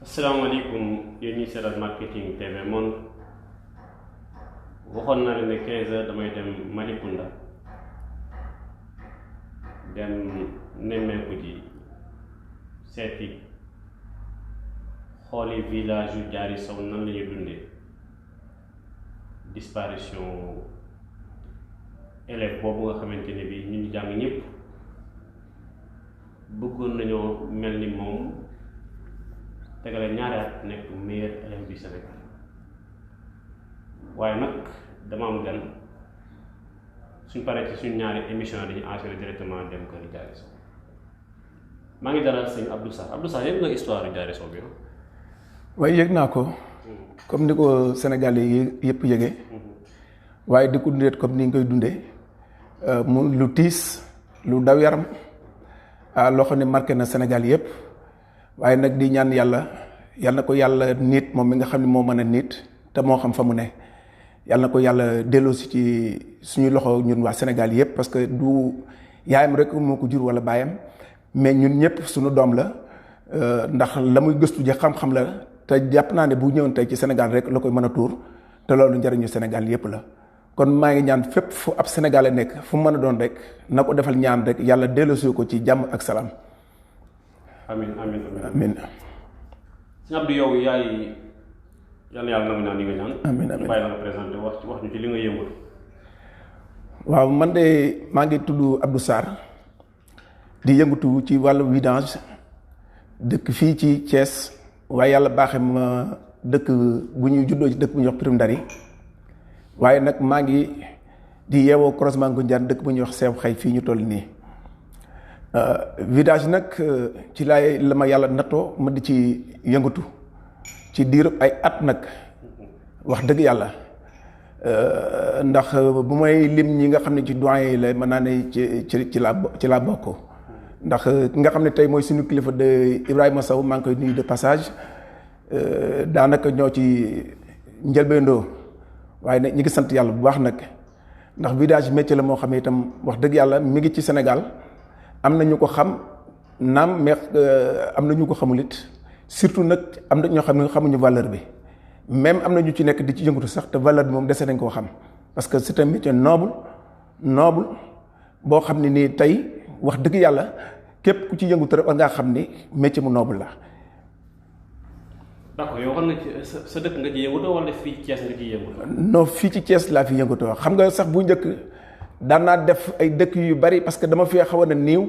asalaamaaleykum yéen ñi seetaan marketing TV Monde waxoon naa leen ne 15 heures damay dem Malicounda dem nemmeeku ji seeti xooli village yu Diary Sow nan la ñuy dundee disparition élève boobu nga xamante ne bii ñu jàng ñëpp bëggoon nañoo mel ni moom tegale ñaari at nekk meilleur élève du Sénégal waaye nag dama am gan suñ paree ci suñ ñaari émission dañuy enchaîner directement dem kër Diary Sow maa ngi dalal sëñ Abdou Sarr yëg nga histoire yu Diary Sow bi waaye yëg naa ko comme ni ko Sénégal yi yëpp yëgee waaye di ko dundee comme ni nga koy dundee mu lu tiis lu daw yaram loo xam ne marqué na Sénégal yëpp waaye nag di ñaan yàlla na ko yàlla nit moom mi nga xam ne moo mën a nit te moo xam fa mu ne yàlla na ko yàlla delloosi ci suñu loxo ñun waa Sénégal yëpp parce que du yaayam rek moo ko jur wala baayam mais ñun ñëpp suñu doom la ndax la muy gëstu ji xam-xam la te jàpp naa ne bu ñëwoon tey ci Sénégal rek la koy mën a tuur te loolu njëriñu Sénégal yëpp la kon maa ngi ñaan fépp fu ab Sénégalais nekk fu mu mën a doon rek na ko defal ñaan rek yàlla delloosi ko ci jàmm ak salaam. amiin. sëñ Abdou yow yaay yàlla nangu ñaan yi nga ñaan. amiin bàyyi la nga présenté wax ñu ci li nga yëngatu. waaw man de maa ngi tudd Abdou Sarr di yëngatu ci wàllu vidange dëkk fii ci Thiès waaye yàlla baaxee ma dëkk bu ñuy juddoo ci dëkk bu ñuy wax Pirum Ndari waaye nag maa ngi di yeewoo croisement Ngoundiane dëkk bu ñuy wax Seew Xay fii ñu toll nii. vidage nag ci laay la ma yàlla nattoo ma di ci yëngatu ci diirub ay at nag wax dëgg yàlla ndax bu may lim ñi nga xam ne ci doyen yi la mën naa ne ci laa bokk ndax ki nga xam ne tey mooy suñu kilifa de Ibrahima Sow maa ngi koy nuyu de passage daanaka ñoo ci njëlbeendoo waaye nag ñi ngi sant yàlla bu baax nag ndax vidage métier la moo xam ne itam wax dëgg yàlla mi ngi ci Sénégal am na ñu ko xam naam mais am na ñu ko xamul it surtout nag am na ñoo xam ne xamuñu valeur bi même am na ñu ci nekk di ci yëngatu sax te valeur bi moom dese nañ koo xam parce que c'est un métier noble boo xam ne nii tey wax dëgg yàlla képp ku ci yëngatu rek war ngaa xam ni métier mu noble la. d'accord yow xam nga sa dëkk nga ci yëngatoo wala fii ci Thiès nga ciy yëngatoo. non fii ci Thiès laa fi yëngatoo xam nga sax bu njëkk. daan naa def ay dëkk yu bari parce que dama fi xawoon na niiw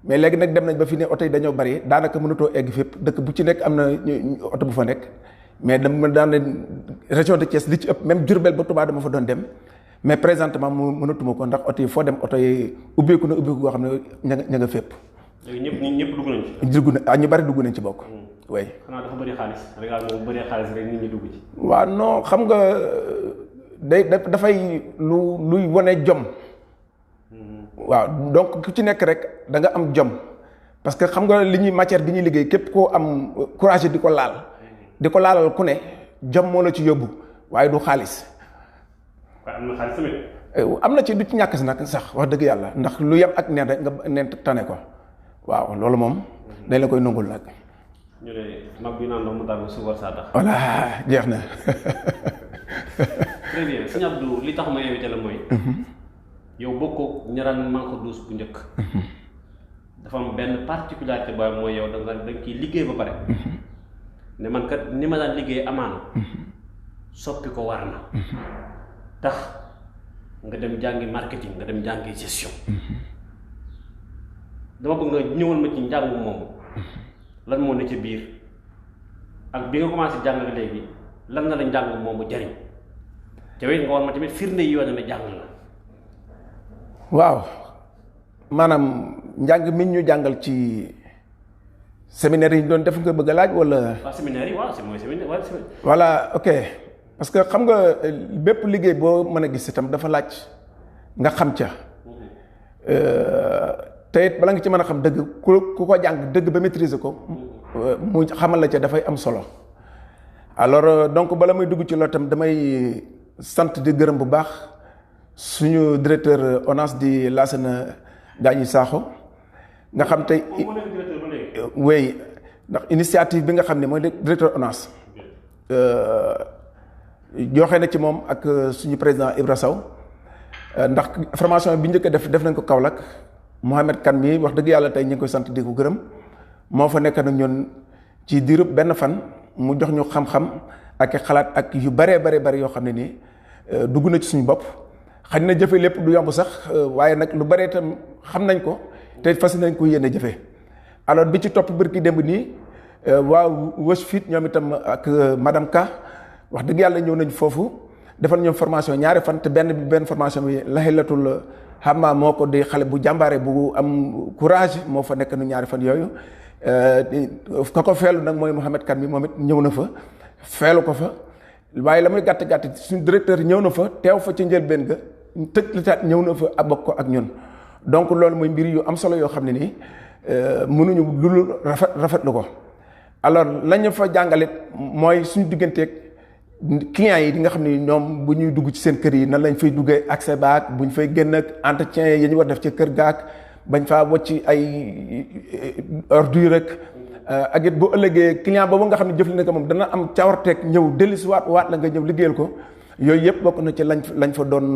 mais léegi nag dem nañ ba fi ne oto yi dañoo bari daanaka mënatoo egg fépp dëkk bu ci nekk am na oto bu fa nekk mais dama daan ne région de Thiès li ci ëpp même Diourbel ba Touba dama fa doon dem mais présentement mu mënatuma ko ndax oto yi foo dem oto yi ubbeeku goo xam ne ña nga fépp. léegi ñëpp dugg nañ ci. ñu bari dugg nañ ci bokk. oui. xanaa dafa bëri xaalis Sénégal moom bëri xaalis rek nit ñi dugg ci. waaw non xam nga. dafay luy wane jom waaw donc ku ci nekk rek da nga am jom parce que xam nga li ñuy matière bi ñuy liggéey képp koo am courage di ko laalal ku ne jom moo la ci yóbbu waaye du xaalis. waaye am na xaalis tamit. am na ci du ci ñàkk si nag sax wax dëgg yàlla ndax lu yem ak neen rek nga neen tane ko waaw loolu moom dañ la koy nangul nag. ñu ne mag bi naan mu tàggu suukar saa tax. voilà jeex na. très bien sëñ Abdou li tax ma invité la mooy. yow bokkoo ñaraan manko douce bu njëkk. dafa am benn particularité booy mooy yow da nga ciy liggéey ba pare. ne man kat ni ma daan liggéey amaana. soppi ko war na. tax nga dem jàngi marketing nga dem jàngi gestion. dama bëgg nga ñëwal ma ci njàng moomu. lan moo ne ci biir ak bi nga commencé jàng léegi lan na la njàng moomu jariñ te wéy nga war ma tamit firnde yi yoone ne jàng la. waaw maanaam njàng mi ñu jàngal ci séminaire yi ñu doon def nga bëgg a laaj wala. waaw séminaire yi waaw c'est mooy séminaire waaw. voilà ok parce que xam nga bépp liggéey boo mën a gis itam dafa laaj nga xam ca. te it bala nga ci mën a xam dëgg ku ko jàng dëgg ba maîtriser ko mu xamal la ca dafay am solo alors donc bala muy dugg ci loolu itam damay sant di gërëm bu baax suñu directeur ONAS di Lassana Gagny Sakho nga xam tey. wéy ndax initiative bi nga xam ne mooy directeur ONAS joxe na ci moom ak suñu président Ibra Sow ndax formation bi njëkk a def nañ ko Kaolack Mohamed Kane mi wax dëgg yàlla tey ñu ngi koy sant di ko gërëm moo fa nekk nag ñun ci diirub benn fan mu jox ñu xam-xam ak xalaat ak yu bëree bëri yoo xam ne nii dugg na ci suñu bopp xañ na jëfe lépp du yomb sax waaye nag lu bëree itam xam nañ ko te fas nañ ko yéene jëfe alors bi ci topp bërki démb nii waaw Washfit ñoom itam ak madame Ka wax dëgg yàlla ñëw nañ foofu defal ñoom formation ñaari fan te benn formation bi laxilatul xamma moo ko di xale bu jàmbaare bu am courage moo fa nekk nu ñaari fan yooyu ka ko feelu nag mooy Mouhamed Kane mi moom it ñëw na fa feelu ko fa waaye la muy gàtt suñu directeur ñëw na fa teew fa ci njëlbeen ga tëj li taat ñëw na fa bokk ko ak ñun donc loolu mooy mbir yu am solo yoo xam ne nii mënuñu lu rafetlu ko alors lañu fa jàngalit mooy suñu digganteeg clients yi di nga xam ne ñoom bu ñuy dugg ci seen kër yi nan lañ fay duggee accès baak bu ñu fay génn ak entretien yi ñu war def ci kër gaak bañ faa wacc ay ordure rek ak it bu ëllëgee client boobu nga xam ne jëflante ko moom dana am cawarteeg ñëw dellusi waat la nga ñëw liggéeyal ko yooyu yëpp bokk na ci lañ fa doon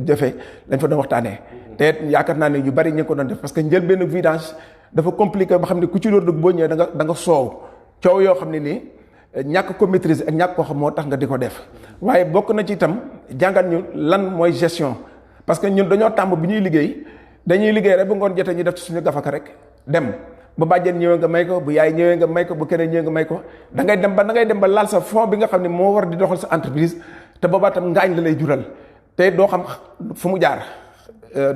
jëfe lañ fa doon waxtaanee te yaakaar naa ne yu bari ñu ngi ko doon def parce que njëlbéen vidange dafa compliqué ba xam ne ku ci doon dugg boo ñëwee da nga soow coow yoo xam ne nii ñàkk ko maîtriser ak ñàkk ko xam moo tax nga di ko def waaye bokk na ci itam jàngal ñu lan mooy gestion parce que ñun dañoo tàmm bi ñuy liggéey dañuy liggéey rek bu ngoon jotee ñu def ci suñu gafaka rek dem ba bàjjen ñëwee nga may ko bu yaay ñëwee nga may ko bu keneen ñëwee nga may ko da ngay dem ba laal sa fond bi nga xam ne moo war di doxal sa entreprise te boobaa tam ngaañ la lay jural te doo xam fu mu jaar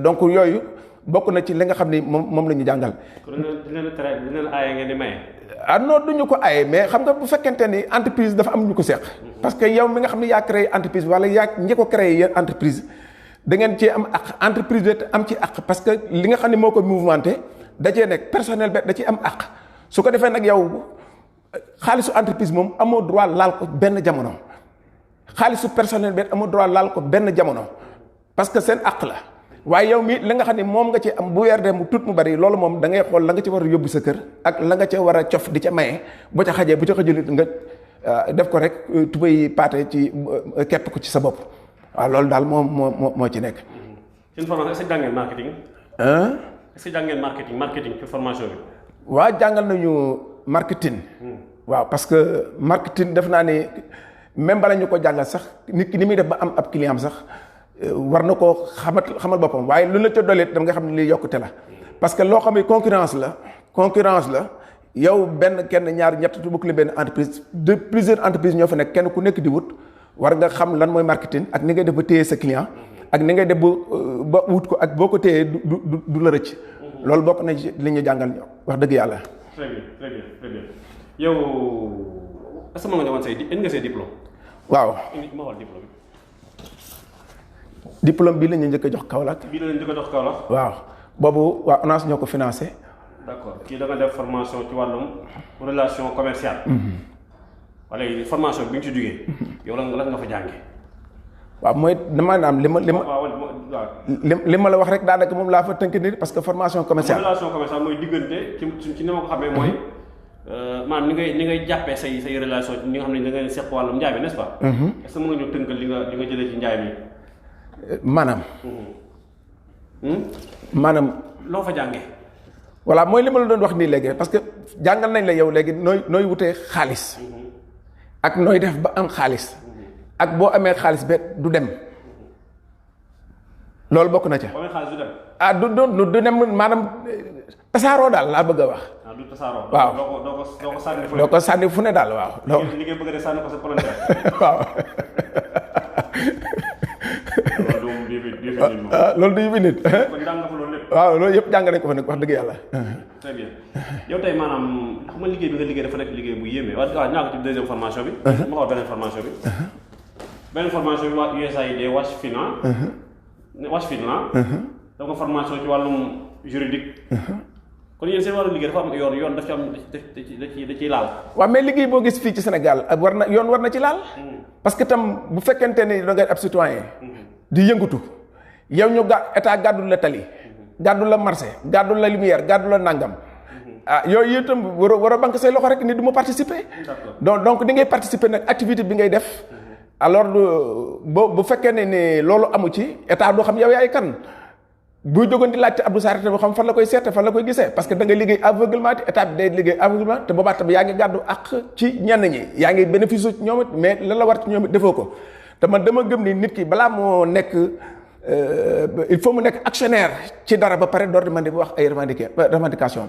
donc yooyu bokk na ci li nga xam ne moom la ñu jàngal. kon di leen aaye ngeen di maye. ah non du ñu ko aaye mais xam nga bu fekkente ni entreprise dafa am ñu ko seq. parce que yow mi nga xam ne yaa créé entreprise wala yaa ñi ko créé yéen entreprise da ngeen cee am ak entreprise bi am ci ak parce que li nga xam ne moo ko mouvementé da cee nekk personnel bi da ciy am ak su ko defee nag yow xaalisu entreprise moom amoo droit laal ko benn jamono xaalisu personnel bi amoo droit laal ko benn jamono parce que seen ak la. waaye yow mi la nga xam ne moom nga ci am bu weer dem mu tut mu bari loolu moom da ngay xool la nga ci war a yóbbu sa kër ak la nga ca war a cof di ca maye bu ca xajee bu ca xajulit nga def ko rek tubay paate ci kepp ko ci sa bopp waaw loolu daal moo ci nekk. seen formation est-ce que jàngeen marketing. est-ce que jàngeen marketing ci formation bi. waaw jàngal nañu marketing. waaw parce que marketing def naa ne même bala ñu ko jàngal sax nit ki ni muy def ba am ab client sax. war na koo xamal boppam waaye lu la ca doleet dam nga xam ne lii yokkute la parce que loo xam ne concurrence la yow kenn ñaar ñett tu bokk la benn entreprise de plusieurs entreprises ñoo fa nekk kenn ku nekk di wut war nga xam lan mooy marketing ak ni ngay def ba téye sa client ak ni ngay def ba wut ko ak boo ko téyee du la rëcc loolu bokk na ci li ñu jàngal wax dëgg yàlla. très bien yow est-ce que mën nga ñëwaat indi nga say diplôme. waaw indi ma xool diplôme. diplôme bii la ñu njëkk a jox Kaolack. waaw boobu waa ONAS ñoo ko financé. d'accord kii da nga def formation ci wàllum relation commerciale. wala formation bi nga ci jógee. yow lan nga fa jàngee. waaw mooy maanaam li ma la wax rek daanaka moom laa fa tënk nii parce que formation commerciale. relation commerciale mooy diggante ci ni ma ko xamee mooy. maanaam ni ngay jàppee say relation ñi nga xam ne da ngay seq wàllum njaay mi n'est-ce pas. est-ce que mën nga ñu tënkal li nga jëlee ci njaay mi. maanaam loo fa jàngee. voilà mooy li ma la doon wax nii léegi parce que jàngal nañ la yow léegi nooy wutee xaalis ak nooy def ba am xaalis ak boo amee xaalis be du dem loolu bokk na ca. boo amee xaalis du dem. ah du dem maanaam tasaaroo daal laa bëgg a wax. du tasaaroo. waaw doo ko sànni fu ne daal waaw. li ngay bëgg a sànni ko sa palanteer. waaw. loolu du yëfi nit. kon jàng nga fa loolu lépp. waaw loolu yëpp jàng nañ ko fa nag wax dëgg yàlla. très bien yow tey maanaam xam nga liggéey bi nga liggéey dafa nekk liggéey bu yéeme waaw ñaa ko ci deuxième formation bi. ma xool beneen formation bi. beneen formation bi waa USAID Washfit dafa formation ci wàllum juridique. kon yéen seen wàllu liggéey dafa am yoon daf ci am da ciy laal. waaw mais liggéey boo gis fii ci Sénégal ak war na ci laal. parce que tam bu fekkente ni da ngay ab citoyen di yëngatu yow ñu état gàddul la tali. gàddul la marché gàddul la lumière gàddul la nangam. yooyu itam war a banque say loxo rek ni du ma participer. donc di ngay participer nag activité bi ngay def. alors bu fekkee ne loolu amu ci état doo xam yow yaay kan buy jógoon di laajte Abdou Sarr te boo xam fan la koy seete fan la koy gisee parce que da ngay liggéey aveuglement te état bi day liggéey aveuglement te boobaa tam yaa ngi gàddu ak ci ñenn ñi yaa ngi bénéfice ci ñoom it mais lan la war ci ñoom it defoo ko te man dama gëm ni nit ki balaa moo nekk il faut mu nekk actionnaire ci dara ba pare door di man di wax ay revendication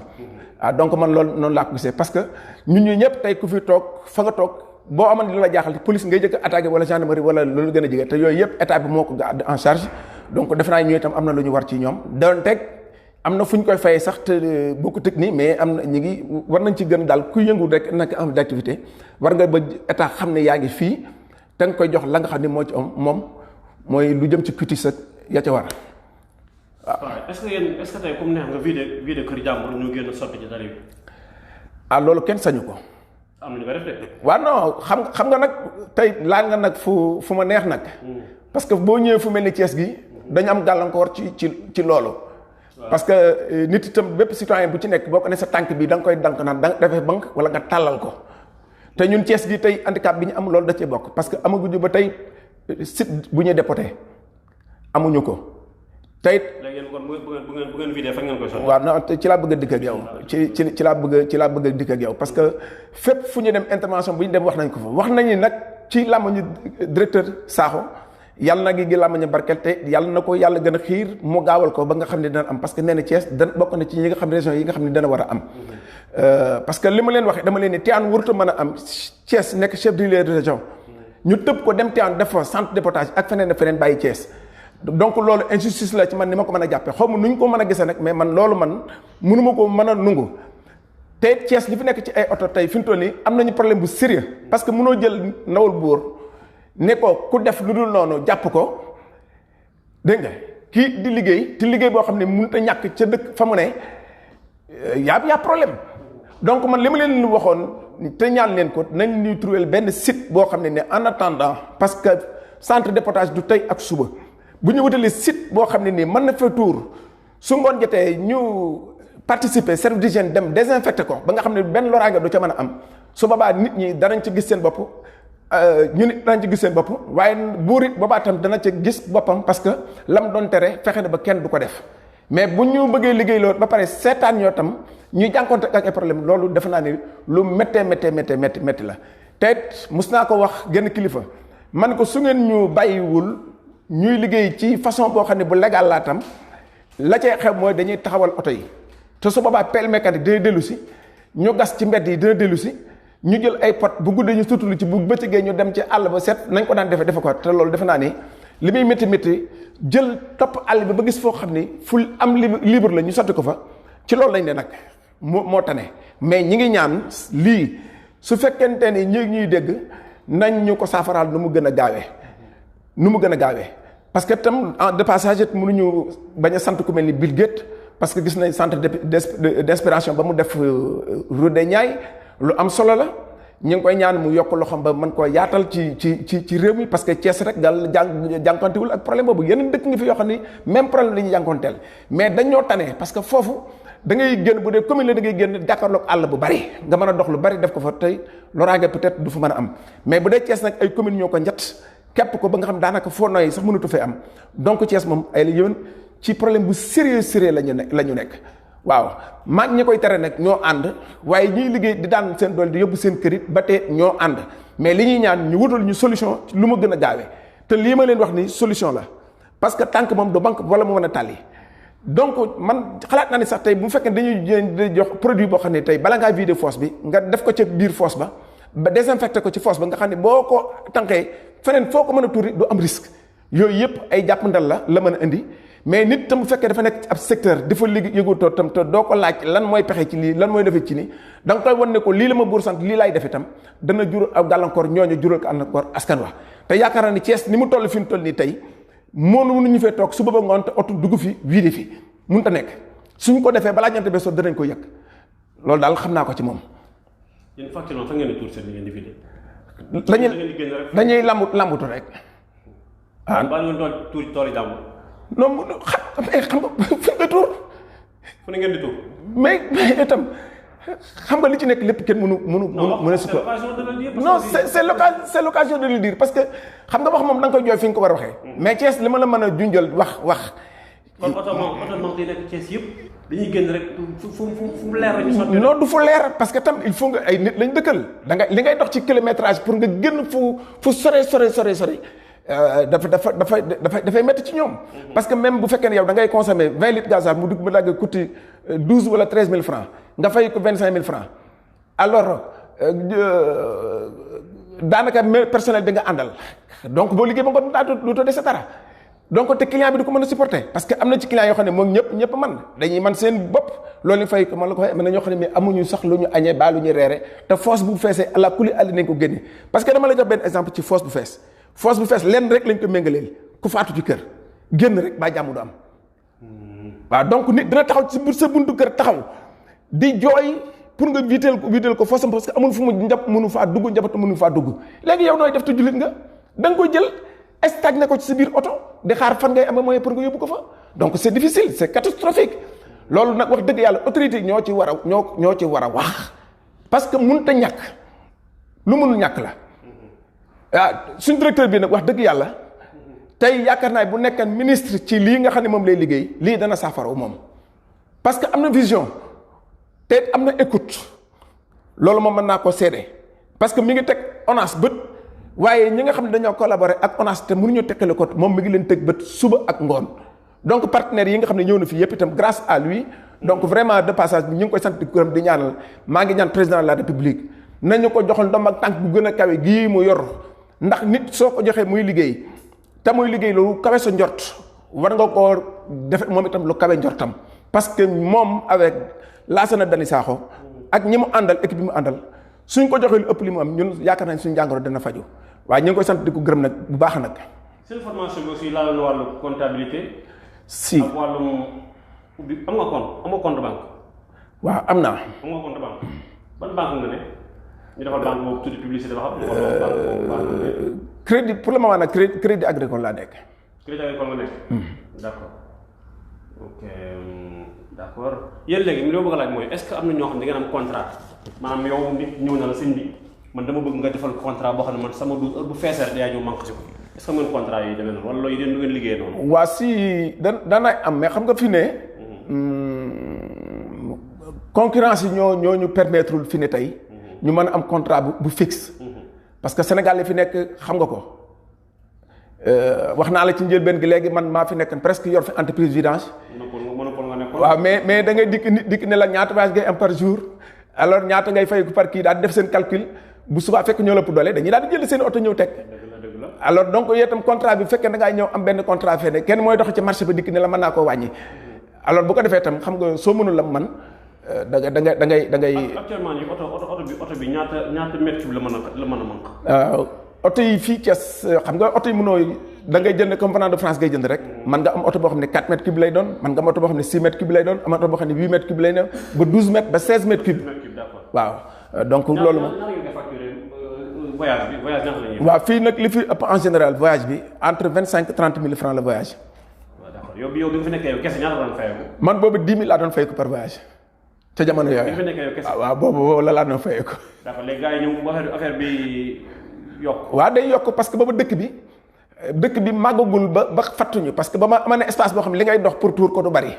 donc man loolu noonu laa ko gisee parce que ñun ñu ñëpp tey ku fi toog fa nga toog boo amoon li la jaaxal police ngay jëkk attaqué wala gendarmerie wala loolu gën a jege te yooyu yëpp état bi moo ko gàddu en charge donc defe naa ñooy itam am na lu ñu war ci ñoom doon teg am na fu ñu koy fayee sax te bokku tëg nii mais am na ñu ngi war nañ ci gën daal ku yëngu rek nag am d'activité war nga ba état xam ne yaa ngi fii te nga koy jox la nga xam ne moo ci am moom mooy lu jëm ci cutis ak ya ca war waaw. est-ce que tey comme neex nga vidé kër jàmbur ñu génn sotti ci tali bi. loolu kenn sañu ko. am na ñu ko def de. waaw non xam nga nag tey laal nga nag fu ma neex nag. parce que boo ñëwee fu mel ni Thiès gi dañu am gàllankoor ci loolu. parce que nit itam bépp citoyen bu ci nekk boo ko ne sa tànk bi da nga koy dank naan da nga defee banque wala nga tàllal ko te ñun Thiès gi tey handicap bi ñu am loolu da cee bokk parce que amaguñu ba tey site bu ñuy dépoté amuñu ko. tey léegi kon bu ngeen vidé fan ngeen koy soxla. waaw non ci laa bëgg a dikk ak yow ci laa bëgg a dikk ak yow parce que fépp fu ñu dem intervention bu ñu dem wax nañ ko fa wax nañu nag ci làmmiñu directeur Sakho yàlla na gi làmmiñu barkeel te yàlla na ko yàlla gën a xiir mu gaawal ko ba nga xam ne dana am parce que nee na Thiès dana bokk na ci ñi nga xam ne région yi nga xam ne dana war a am. parce que li ma leen waxee dama leen ni Tivaouane warut a mën a am Thiès nekk chef de région ñu tëb ko dem Tivaouane def fa centre de dépotage ak feneen ak feneen bàyyi Thiès. donc loolu injustice la ci man ni ma ko mën a jàppee xaw ma nu ñu ko mën a gisee nag mais man loolu man mënuma ko mën a nungu te Thiès li fi nekk ci ay oto tey fi mu toll nii am nañu problème bu sérieux parce que mënoo jël ndawal buur ne ko ku def lu dul noonu jàpp ko dégg nga kii di liggéey te liggéey boo xam ne mënut a ñàkk ca dëkk fa mu ne yaa problème donc man li ma leen waxoon te ñaan leen ko nañ ñuy trouver benn site boo xam ne en attendant parce que centre de dépotage du tey ak suba. bu ñu wutalee site boo xam ne nii mën na fa tuur su ngoon jotee ñu participer service d'hygiène dem désinfecté ko ba nga xam ne benn loraange du ca mën a am su boobaa nit ñi danañ ci gis seen bopp ñu nit danañ ci gis seen bopp waaye buur it boobaa tam dana ca gis boppam parce que lam doon tere fexe na ba kenn du ko def mais bu ñu bëggee liggéey loolu ba pare seetaan ñoo tam ñuy jànkoonte ak ay problème loolu defe naa ni lu méttee métti la te it mus naa ko wax genn kilifa man ko su ngeen ñu bàyyiwul ñuy liggéey ci façon boo xam ne bu légal laa tam la cay xew mooy dañuy taxawal oto yi te su boobaa pelle mécanique dina dellu si ñu gas ci mbedd yi dina dellu si ñu jël ay pot bu guddee ñu sutulu ci bu bëccëgee ñu dem ci àll ba seet nañ ko daan defe ko te loolu defe naa ni li muy métti jël topp àll bi ba gis foo xam ni fu am libre la ñu sotti ko fa ci loolu lañ ne nag moo tane mais ñi ngi ñaan lii su fekkente ni ñuy dégg nañ ñu ko saafaraal nu mu gën a gaawee parce que tam de passage mënuñu bañ a sant ku mel ni Bill Gates parce que gis nañ centre d'inspiration ba mu def rue des Niayes lu am solo la ñu ngi koy ñaan mu yokk loxoom ba mën koo yaatal ci réew mi parce que Thiès rek daal jànkontewul ak problème boobu yeneen dëkk ngi fi yoo xam ni même problème la ñuy jànkonteel mais dañoo tane parce que foofu da ngay génn bu dee commune la da ngay génn jàkkaarloog àll bu bari nga mën a dox lu bari def ko fa tey loraange peut-être du fa mën a am mais bu dee Thiès nag ay commune ñoo ko njat képp ko ba nga xam daanaka foo nooy sax mënatu fee am donc Thiès moom ay la yëwen ci problème bu sérieux la ñu nekk waaw mag ñi koy tere nag ñoo ànd waaye ñiy liggéey di daan seen doole di yóbbu seen kërit ba tey ñoo ànd mais li ñuy ñaan ñu wutal ñu solution lu ma gën a gaawee te lii ma leen wax ni solution la parce que tànk moom du banque wala mu mën a tàlli donc man xalaat naa ni sax tey bu fekkee dañuy jox produit boo xam ne tey bala ngaa vider fosse bi nga def ko ca biir fosse ba désinfecté ko ci fosse ba nga xam ne boo ko tànkee feneen foo ko mën a tuuri du am risque yooyu yëpp ay jàppandal la mën a indi mais nit tam bu fekkee dafa nekk ab secteur dafa liggéey yëgutoo tam te doo ko laaj lan mooy pexe ci lii lan mooy defee ci nii da nga koy wan ne ko lii la ma buur sant lii laay def itam dana jural ak gàllankoor ñooñu jural ko gàllankoor askan wa te yaakaar naa ni Thiès ni mu toll fi mu toll nii tey mënuñu fee toog suba ba ngoon te oto dugg fi wiide fi mënut a nekk suñ ko defee balaa ñante bee soo danañ ko yëg loolu daal xam naa ko ci moom. yéen facture fa ngeen di tuur seen li ngeen di vidé. dañuy lambutu rek. ah ba ngeen doon tuur tool yi jàmbur. non xam nga fu ñu koy tuur. fu ngeen di tuur. mais itam xam nga li ci nekk lépp kenn mënu su ko non c'est l'occasion de le dire parce que xam nga wax moom da nga koy jooy fi nga ko war a waxee mais Thiès li ma la mën a junjal wax kon oto moom day nekk Thiès yëpp dañuy génn rek fu leer rek ñu sotti non du fu leer parce que tam il faut nga ay nit lañ dëkkal da nga li ngay dox ci kilométrage pour nga génn fu sore dafay métti ci ñoom parce que même bu fekkee ne yow da ngay consommer 20 litres gasoil mu dugg ba dagg coûté 12 wala 13 000 francs nga fay ko 25 000 francs alors daanaka personnel bi nga àndal donc boo liggéey ba nga daa lu to dese dara donc te client bi du ko mën a supporter parce que am na ci client yoo xam ne moom ñëpp man dañuy man seen bopp loolu fay ko man la ko waxee mën na ñoo xam ne mais amuñu sax lu ñu añee baa lu ñu reere te fosse bu feesee àla kuli àlli nañ ko génne parce que dama la jox benn exemple ci fosse bu fees lenn rek lañ ko méngaleel ku faatu ci kër génn rek baa jàmm du am waaw donc nit dina taxaw ci sa buntu kër taxaw di jooy pour nga viiteel ko fossam parce que amul fu mu mënu faa dugg njabootu mënu faa dugg léegi yow nooy def te jullit nga da nga koy jël stagné ko ci sa biir oto di xaar fan ngay am moyen pour nga yóbbu ko fa donc c'est difficile c'est catastrophique loolu nag wax dëgg yàlla autorité ñoo ci war a wax parce que mënut a ñàkk lu mënul ñàkk la suñ directeur bi nag wax dëgg yàlla tey yaakaar naa bu nekkan ministre ci lii nga xam ne moom lay liggéey lii dana saafara moom parce que am na vision te am na écoute loolu moom mën naa koo seede parce que mi ngi teg ONAS bët waaye ñi nga xam ne dañoo collaborer ak ONAS te mënuñu tekkale ko moom mi ngi leen teg bët suba ak ngoon donc partenaires yi nga xam ne ñëw na fi yëpp itam grâce à lui donc vraiment de passage bi ñu ngi koy sant di gërëm di ñaanal maa ngi ñaan président de la république nañu ko joxal ndom ak tànk bu gën a kawe gii mu yor ndax nit soo ko joxee muy liggéey te muy liggéey loolu kawe sa njort war nga koo def moom itam lu kawe njortam parce que moom avec Lassana Dani Sakho ak ñi mu àndal équipe bi mu àndal suñ ko joxee lu ëpp li mu am ñun yaakaar nañ suñu jàngoro dana faju waaye ñu ngi koy sant di ko gërëm nag bu baax nag. seen formation bi aussi laal na wàllu comptabilité. si ak wàllum ubbi am nga compte banque. waaw am naa. am nga compte banque ban banque nga ne ñu defal banque boobu tuuti publicité ba xam. crédit pour le moment nag crédit agricole laa nekk. crédit agricole nga nekk. d'accord ok d'accord yéen léegi li ma bëgg a laaj mooy est-ce que am na ñoo xam ne da ngeen am contrat maanaam yow nit ñëw na la sëñ bi man dama bëgg nga defal contrat boo xam ne man sama bu feesee rek yaa ñëw manqué si ko est-ce que ngeen contrat yi demee noonu wala loolu yéen du ngeen liggéey noonu. waa si dana am mais xam nga fi ne concurrence yi ñoo ñu permettre fi ne tey ñu mën a am contrat bu fixe parce que Sénégal li fi nekk xam nga ko wax naa la ci njëlbeen gi léegi man maa fi nekk presque yor fi entreprise vidange. waaw mais da ngay dikk ne la ñaata voyage ngay am par jour alors ñaata ngay fay ko par kii daal di def seen calcul bu subaa fekk ñoo la ëpp doole dañuy daal di jël seen oto ñëw teg. alors donc yow itam contrat bi bu fekkee da ngaa ñëw am benn contrat fee ne kenn mooy dox ci marché ba dikk ne la mën naa koo wàññi alors bu ko defee itam xam nga soo mënul la man da ngay. actuellement nii oto bi ñaata mètre cube la mën a manque. oto yi fii Thiès xam nga oto yi mënoo da ngay jënd comme venant de France ngay jënd rek man nga am oto boo xam ne 4 mètres cube lay doon man nga am oto boo xam ne 6 mètres cube lay doon am oto boo xam ne 8 mètres cube lay doon ba 12 mètres ba 16 mètres cube. waaw donc loolu moom. voyage ñaata la ñuy. waaw fii nag li fi ëpp en général voyage bi entre 25 et 30 000 francs le voyage. waaw d'accord yow bi nga fi nekkee yow kese ñaata la doon fayeeku. man boobu 10 000 laa doon fayeeku par voyage. ca jamono yooyu bi nga fi nekkee yow kese. waaw boobu la laa doon fayeeku. d'accord léegi gars yi ñëw ba affaire bi yokk. waaw day yokk parce que boobu dëkk bi màggagul ba fattuñu parce que ba ma am na espace boo xam ne li ngay dox pour tuur ko du bari.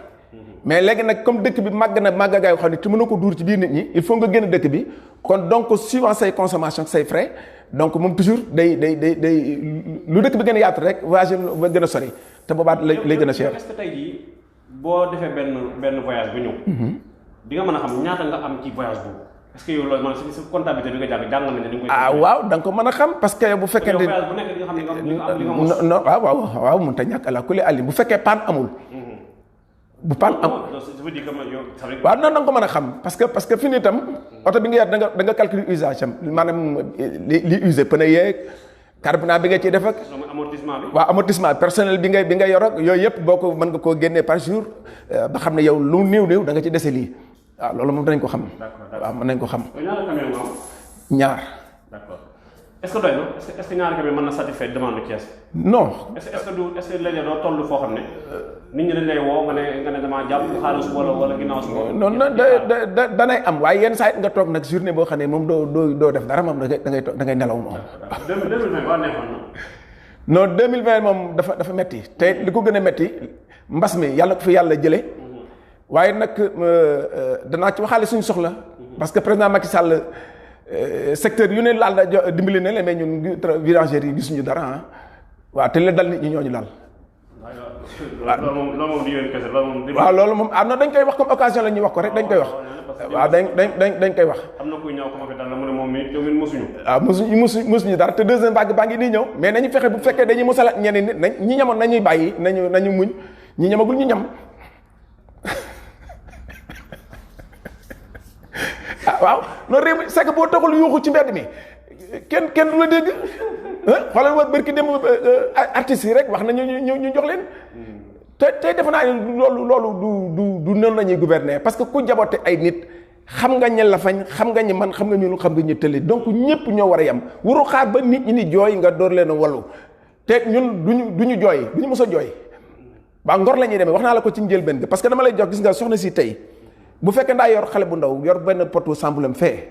mais léegi nag comme dëkk bi màgg na màggagaay yoo xam ne te mënoo ko duur ci biir nit ñi il faut nga génn dëkk bi kon donc suivant say consommation say frais donc moom toujours day lu dëkk bi gën a yaatu rek voyage ba gën a sori te boobaat lay gën a cher. est-ce que tey jii boo defee benn voyage bu ñëw. di nga mën a xam ñaata nga am ci voyage boobu est-ce que yow loolu man si comptabilité bi nga jàngal nañ ne. waaw da nga ko mën a xam parce que bu fekkee ne. voyage bu nekk di nga xam li nga am li nga mos. non waaw mënut a ñàkk ala kulli àlli bu fekkee paan amul. bu paan am waaw non da nga ko mën a xam parce que fi nii tam oto bi nga yor da nga calculer usage am maanaam li usé pneu yeeg carburant bi nga ciy def ak. amortissement bi. waaw amortissement personnel bi nga yor ak yooyu yëpp boo ko mën nga koo génnee par jour ba xam ne yow lu néew da nga ci dese lii waaw loolu moom danañ ko xam. d'accord waaw mën nañ ko xam. ñaar camion nga am. ñaar. d'accord est-ce que doy na est-ce que ñaari camion mën na satisfaire demande Thiès. non. est-ce que léeg-léeg doo toll foo xam ne nit ñi dañ lay woo nga ne damaa jàpp xaalis wala ginnaaw suba. non danay am waaye yenn saa it nga toog nag journée boo xam ne moom doo def dara moom da ngay nelaw moom. 2020 waa neexoon na. non 2020 moom dafa metti te li ko gën a metti mbas mi yàlla ko fi yàlla jële waaye nag danaa ci waxaale suñu soxla. parce que président Macky Sall secteur yu ne laal na dimbali na leen mais ñun virageurs yi gisuñu dara ah waaw te li dal nit ñi ñooñu daal. waaw loolu moom non dañ koy wax comme occasion la ñuy wax ko rek dañ koy wax. waaw dañ koy wax. am na kuy ñëw comment dal na mu ne moom mii yow mosuñu. waaw mosuñu dara te deuxième vague baa ngi nii ñëw mais nañu fexe bu fekkee dañuy mosalaat ñeneen nit nañ ñi ñamoon nañuy bàyyi nañu muñ ñi ñamagul ñu ñam. waaw non réew mi c'est que boo taxul yuuxu ci mbedd mi kenn du la dégg xoolal wa bërki dem artistes yi rek wax na ñu jox leen te defe naa ne loolu du noonu la ñuy gouverner parce que ku jaboote ay nit xam nga ñe la fañ xam nga ñi man xam nga ñun xam nga ñu tële donc ñëpp ñoo war a yem waru xaar ba nit ñi ni jooy nga door leen a wallu te ñun duñu jooy duñu mës a jooy waaw ngor la ñuy demee wax naa la ko ci njëlbeen ga parce que dama lay jox gis nga soxna si tey bu fekkee ndaa yor xale bu ndaw yor benn potu sambulem fee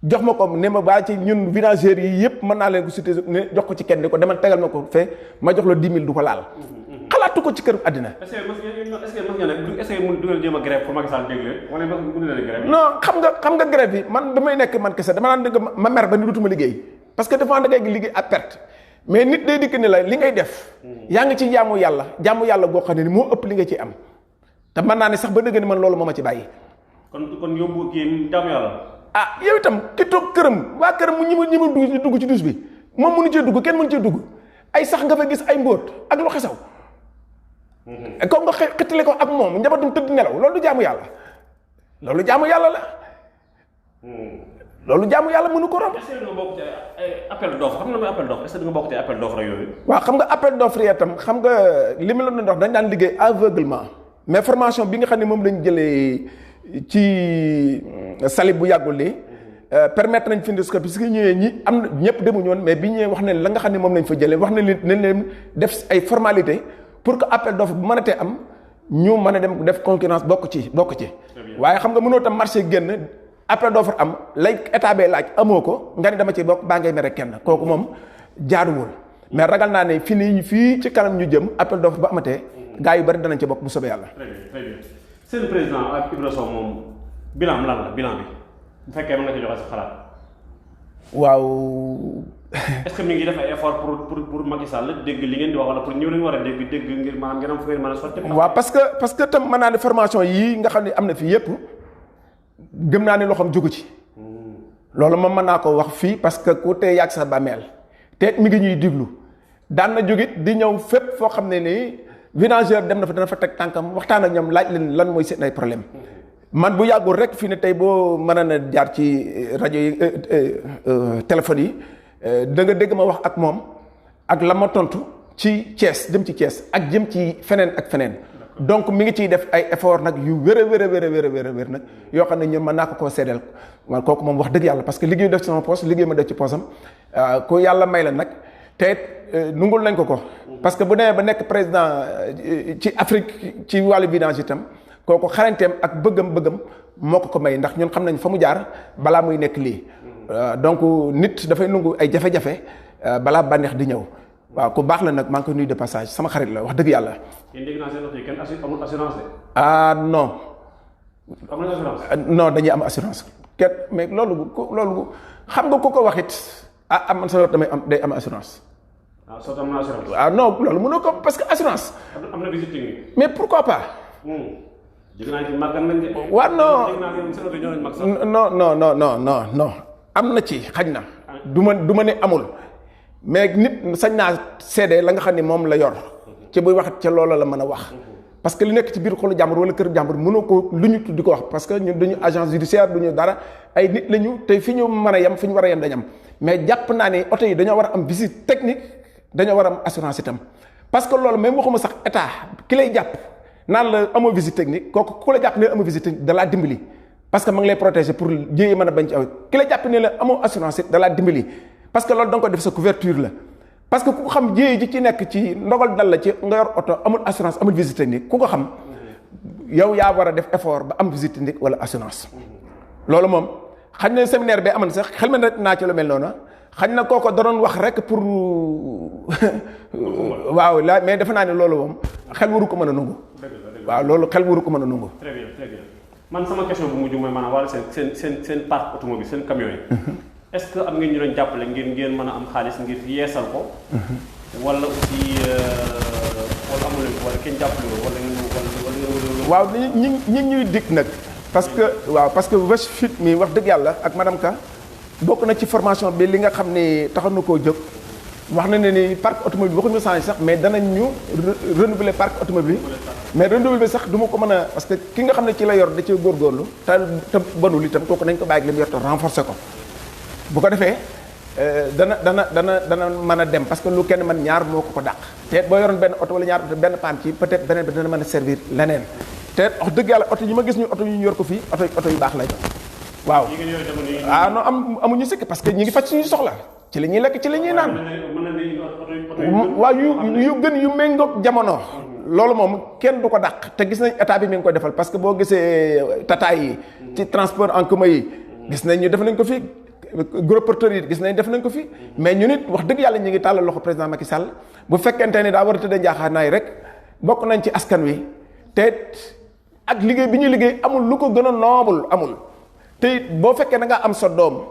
jox ma ko ne ma baa ci ñun villageurs yi yëpp mën naa leen ko cité ne jox ko ci kenn di ko demal tegal ma ko fee ma jox la 10 000 du ko laal xalaatu ko ci kër àddina. est-ce que mos nga ne est-ce que mu dugal jéem a grève pour Macky Sall dégg leen wala mu leen grève. non xam nga grève bi man damay nekk man kese dama naan dëgg ma mer ba ni dutuma liggéey parce que dafa da ngay liggéey à perte mais nit day dikk ni la li ngay def yaa ngi ci jaamu yàlla goo xam ne ni moo ëpp li nga ci am te mën naa ne sax ba dëgg ni man loolu moo ma ci bàyyi. kon yóbbu kii jaamu yàlla. yow itam ki toog këram waa këram mu ñi ma dugg ci dus bi moom mënu cee dugg kenn mënu cee dugg ay sax nga fa gis ay mbóot ak lu xesaw. comme nga xëttale ko ak moom njabootum tëdd nelaw loolu du jaamu yàlla loolu jaamu yàlla la. loolu jaamu yàlla mënu ko romb. est-ce que nga bokk ci ay appel d'offre xam nga mooy appel d'offre est-ce que nga bokk ci appel d'offre yooyu. waaw xam nga appel d'offre yi itam xam nga li ma la doon wax dañ daan liggéey aveuglement mais formation bi nga xam ne moom lañ jëlee ci salib bu yàggul li permettre nañ Findusco parce que ñëwee ñi am na ñëpp demuñu woon mais bi ñëwee wax ne la nga xam ne moom lañ fa jëlee wax nañ leen def ay formalité pour que appel d'offre bu mënatee am ñu mën a dem def concurrence bokk ci waaye xam nga mënoo tam marché génn appel d'offre am lay état bee laaj amoo ko nga ni dama ci bokk baa ngay mere kenn kooku moom jaaduwul mais ragal naa ne fii ci kanam ñu jëm appel d'offre ba amatee gaa yu bari danañ ci bokk bu soobee yàlla. très bien seen président ak Ibra Sow moom bilan lan la bilan bi bu fekkee mën nga ci joxe sa xalaat. waaw. est-ce que mi ngi def ay effort pour Macky Sall dégg li ngeen di wax wala pour ñëw lañu war a dégg ngir maanaam ngeen am fu ngeen mën a sotti. waaw parce que tam mën naa ne formation yii nga xam ne am na fii yëpp gëm naa ne loxoom jógu ci. loolu moom mën naa ko wax fii parce que ku tey yàgg sa bàmmeel te mi ngi ñuy diglu daan na jógit di ñëw fépp foo xam ne nii villageur dem na fa dana fa teg tànkam waxtaan ak ñoom laaj leen lan mooy seen ay problème man bu yàggul rek fii ne tey boo mën na jaar ci rajo yi téléphone yi da nga dégg ma wax ak moom ak la ma tontu ci Thiès jëm ci Thiès ak jëm ci feneen ak feneen donc mi ngi ciy def ay effort nag yu wér nag yoo xam ne ñun mën naa ko koo seedeel man kooku moom wax dëgg yàlla parce que liggéey def ci sama poche liggéey ma def ci poosam ku yàlla may la nag te nungul nañ ko parce que bu demee ba nekk président ci Afrique ci wàllu vidange itam kooku xarañteem ak bëggam moo ko may ndax ñun xam nañ fa mu jaar balaa muy nekk lii donc nit dafay nungu ay jafe-jafe balaa bànneex di ñëw waaw ku baax la nag maa ngi koy nuyu de passage sama xarit la wax dëgg yàlla. yéen dégg naa seen oto yi kenn amul assurance de. Non. am nañ assurance. non dañuy am assurance kenn mais loolu xam nga ku ko wax it man sa day am assurance. soo am na assurance. non loolu mënoo ko parce que assurance. am na visite technique. mais pourquoi pas. dégg naa ci màggal nañ de. waaw non dégg naa seen oto ñoo leen mag sax. non am na ci xaj na. du ma ne amul. mais nit sañ naa seede la nga xam ne moom la yor. ci buy wax ca loola la mën a wax. parce que li nekk ci biir xolu jàmbur wala kër jàmbur mënoo ko lu ñu di ko wax parce que ñun duñu agence judiciaire duñu dara ay nit lañu tey fi ñu mën a yem fi ñu war a yem dañ am mais jàpp naa ne oto yi dañoo war a am visite technique dañoo war a am assurance itam parce que loolu même waxuma sax état ki lay jàpp naan la amoo visite technique kooku ku la jàpp ne la amoo visite technique da laa dimbali parce que ma ngi lay protéger pour jéyee mën a bañ ci aw ki la jàpp ne la amoo assurance it da laa dimbali parce que loolu da nga ko def sa couverture la parce que ku ko xam jéey ji ci nekk ci ndogal dal la ci nga yor oto amul assurance amul visite technique ku ko xam yow yaa war a def effort ba am visite technique wala assurance loolu moom xañ na séminaire bi amoon sax xel ma naa ci lu mel noonu xañ na kooko da doon wax rek pour waaw la mais defe naa ne loolu moom xel waru ko mën a nangu waaw loolu xel waru ko mën a nangu. très bien très bien man sama question bu mujj mooy maanaam wala seen parc automobile seen camion yi est-ce que am ngeen ñu doon jàppale ngeen mën a am xaalis ngir yeesal ko wala aussi wala amu leen ko wala kenn jàppale wala waaw ñi ñuy dig nag parce que West Fit mi wax dëgg yàlla ak madame Ka bokk na ci formation bi li nga xam ni taxoon na koo jóg wax na ne ni parc automobile waxuñu changé sax mais danañ ñu renouveler parc automobile mais renouveler bi sax du ma ko mën a parce que ki nga xam ne ci la yor da cee góorgóorlu te bonul itam kooku nañ ko bàyyi ak li mu yor te renforcer ko bu ko defee dana mën a dem parce que lu kenn man ñaar moo ko dàq te boo yoroon benn oto wala ñaar oto benn paan ci peut-être beneen bi dana mën a servir leneen te wax dëgg yàlla oto yi ma gis ñu oto yu ñu yor ko fii oto yu baax lañ waaw non amuñu sikk parce que ñi ngi faj suñu soxla ci la ñuy lekk ci la ñuy naan waaw yu gën yu méngoog jamono loolu moom kenn du ko dàq te gis nañ état bi mi ngi koy defal parce que boo gisee tata yi ci transport en commun yi gis nañ ñu def nañ ko fi gros porteurs yi gis nañ def nañ ko fi mais ñu nit wax dëgg yàlla ñu ngi tàllal loxo président Macky Sall bu fekkente ni daa war a tëddee njaaxaanaay rek bokk nañ ci askan wi te ak liggéey bi ñuy liggéey amul lu ko gën a noobul amul te it boo fekkee da ngaa am sa doom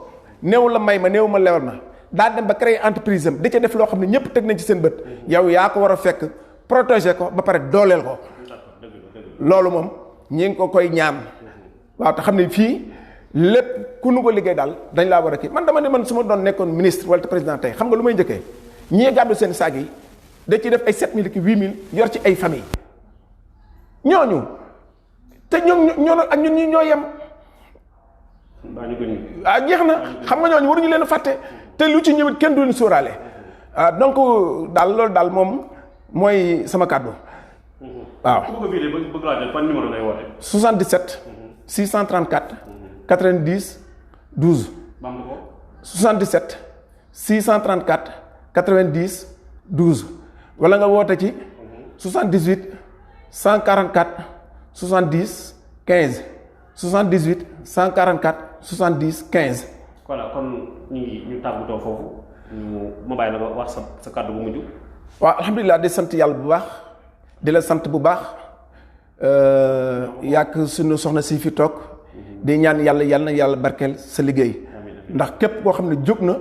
néew la may ma néew ma lewal ma daa dem ba créer entreprise am di ca def loo xam ne ñëpp teg nañ ci seen bët yow yaa ko war a fekk protéger ko ba pare dooleel ko loolu moom ñi ngi ko koy ñaan waaw te xam ne fii lépp ku nu ko liggéey daal dañ laa war a kii man dama ne man su ma doon nekkoon ministre wala président tey xam nga lu may njëkkee ñii gàddu seen saag yi da ciy def ay 7000 ki 8000 yor ci ay famille ñooñu te ñoo ak ñun ñi ñoo yem jeex na xam nga ñooñu waruñu leen a fàtte te lu ci ñëwit kenn duñu sóoraale donc daal loolu daal moom mooy sama kàddu waaw 77 634 90 12 77 634 90 12 wala nga woote ci 78 144 70 15 78 144 70 15. voilà kon ñu tàggatoo foofu ma bàyyi la wax sa kàddu bu mujj. waaw alhamdulilah di sant yàlla bu baax di la sant bu baax yàgg suñu soxna si fi toog di ñaan yàlla na yàlla barkeel sa liggéey ndax képp koo xam ne jóg na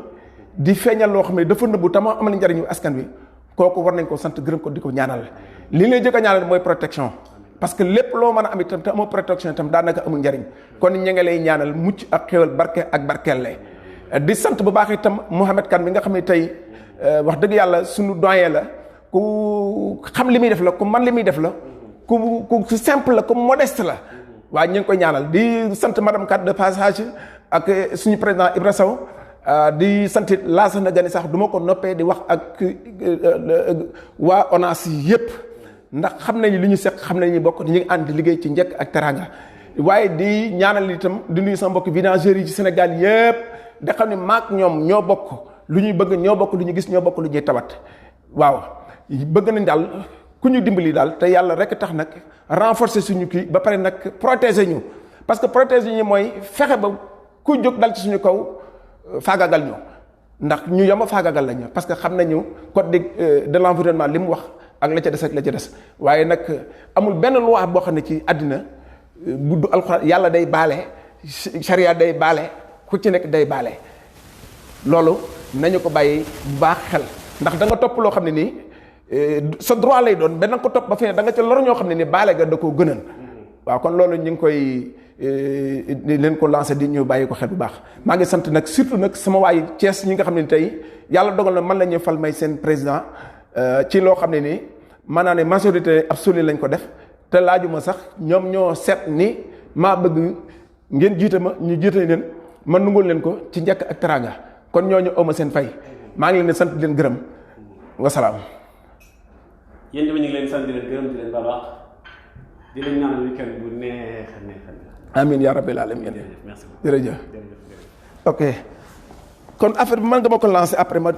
di feeñal loo xam ne dafa nëbbu tama amal njariñu askan wi kooku war nañ ko sant gërëm ko di ko ñaanal li lay jëkk a ñaanal mooy protection parce que lépp loo mën a am itam te amoo protection itam daanaka amul njariñ kon ña nga lay ñaanal mucc ak xéwal barke ak barkeel di sant bu baax itam Mouhamed Kane mi nga xam ne tey wax dëgg yàlla suñu doyen la ku xam li muy def la ku man li muy def la ku simple la ku modeste la waaye ñu ngi koy ñaanal di sant madame Kane de passage ak suñu président Ibra Sow di sant Lassana Gani sax du ma ko noppee di wax ak waa ONAS yëpp ndax xam nañu li ñu seq xam nañu bokk ñu ngi ànd liggéey ci njëkk ak teranga waaye di ñaanal itam di nuyu sama mbokk vidangeurs yi ci Sénégal yëpp da xam ne maak ñoom ñoo bokk lu ñuy bëgg ñoo bokk lu ñu gis ñoo bokk lu ñuy tawat waaw bëgg nañ daal ku ñu dimbali daal te yàlla rek tax nag renforcer suñu kii ba pare nag protéger ñu parce que protéger ñu mooy fexe ba ku jóg dal ci suñu kaw faagagal ñu ndax ñu yama faagagal lañu parce que xam nañu code de l'environnement li mu wax ak la ca des ak la ca des waaye nag amul benn loi boo xam ne ci àddina bu du alxuraan yàlla day baale charia day baale ku ci nekk day baale loolu nañu ko bàyyi bu baax xel ndax da nga topp loo xam ne nii sa droit lay doon benn ko topp ba fi ne da nga ca lor ñoo xam ne ni baale ga da koo gënal waaw kon loolu ñu ngi koy di leen ko lancé di ñu bàyyi ko xel bu baax maa ngi sant nag surtout nag sama waayu Thiès ñi nga xam ne ni tey yàlla dogal na man la ñuy fal may seen président ci loo xam ne nii maanaam ne majorité absolue lañ ko def te laajuma sax ñoom ñoo seet ni maa bëgg ngeen jiite ma ñu jiite leen man nungul leen ko ci njëkk ak teraanga kon ñooñu awma seen fay maa ngi leen di sant di leen gërëm wasalaam. yéen tamit ñu ngi leen sant di leen gërëm di leen baal wax di leen ñaanal weekend bu neex a neex a neex. amiin yaa rabbil aalamiin. merci jërëjëf ok. kon affaire bi mën nga ma ko lancer après ma